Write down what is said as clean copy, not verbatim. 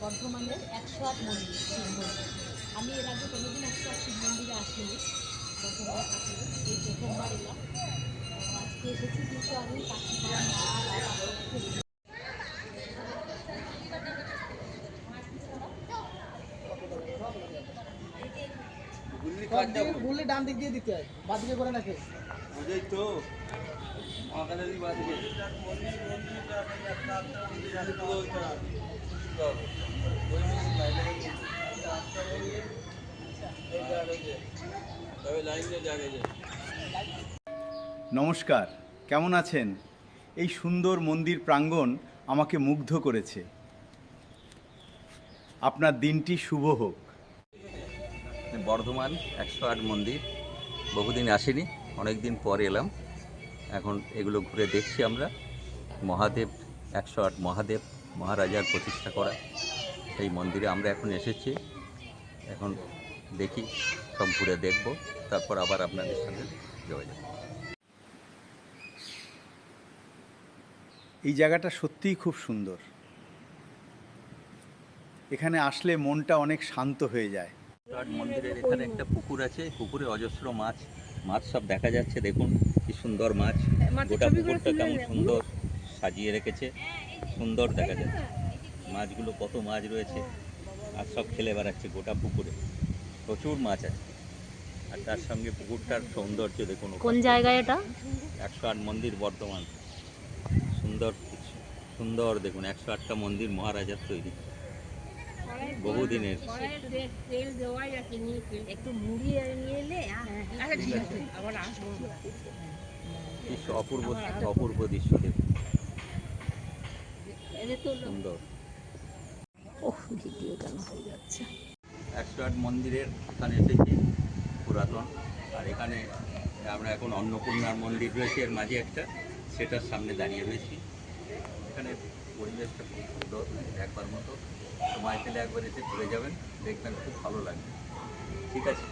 বর্ধমানের 108 মন্দির, শিব মন্দির। আমি এর আগে কোনোদিন 108 শিব মন্দিরে আসিনি, বর্ধমানে থাকি, এই প্রথমবার এলাম। আজকে এসেছি, কিন্তু আমি কাকিমা, মা, বাবা সবাইকে বললে ডান দিক দিয়ে দিতে হয়, বাদিকে করে নাকি বুঝেই তো মহাকালেরই বাদিকে নমস্কার, কেমন আছেন? এই সুন্দর মন্দির প্রাঙ্গণ আমাকে মুগ্ধ করেছে। আপনার দিনটি শুভ হোক। বর্ধমান 108 মন্দির বহুদিন আসিনি, অনেক দিন পরে এলাম। এখন এগুলো ঘুরে দেখছি আমরা। মহাদেব 108 মহাদেব মহারাজার প্রতিষ্ঠা করা সেই মন্দিরে আমরা এখন এসেছি। এখন দেখি, সব ঘুরে দেখব, তারপর আবার আপনাদের সঙ্গে যোগাযোগ। এই জায়গাটা সত্যিই খুব সুন্দর। এখানে আসলে মনটা অনেক শান্ত হয়ে যায়। মন্দিরের এখানে একটা পুকুর আছে, পুকুরে অজস্র মাছ সব দেখা যাচ্ছে। দেখুন কি সুন্দর মাছ, গোটা পুকুরটা কেমন সুন্দর সাজিয়ে রেখেছে, সুন্দর দেখা যাচ্ছে। মাছগুলো কত মাছ রয়েছে, আর সব খেলে বেড়াচ্ছে গোটা পুকুরে, প্রচুর মাছ আছে। আর তার সঙ্গে পুকুরটার সৌন্দর্য দেখুন। কোন জায়গায় এটা? 108 মন্দির বর্ধমান, সুন্দর সুন্দর দেখুন। 108টা মন্দির মহারাজার তৈরি, বহুদিনের। একটু মুড়ি নিয়ে এলে অপূর্ব অপূর্ব দৃশ্য দেখুন, সুন্দর। ভিডিও কেন হয়ে যাচ্ছে? 108 মন্দিরের এখানে এসেছি, পুরাতন। আর এখানে আমরা এখন অন্নপূর্ণার মন্দির রয়েছে এর মাঝে একটা, সেটার সামনে দাঁড়িয়ে রয়েছি। এখানে পরিবেশটা খুব সুন্দর, একবার মতো সময় পেলে একবার এসে ঘুরে যাবেন, দেখবেন খুব ভালো লাগবে। ঠিক আছে।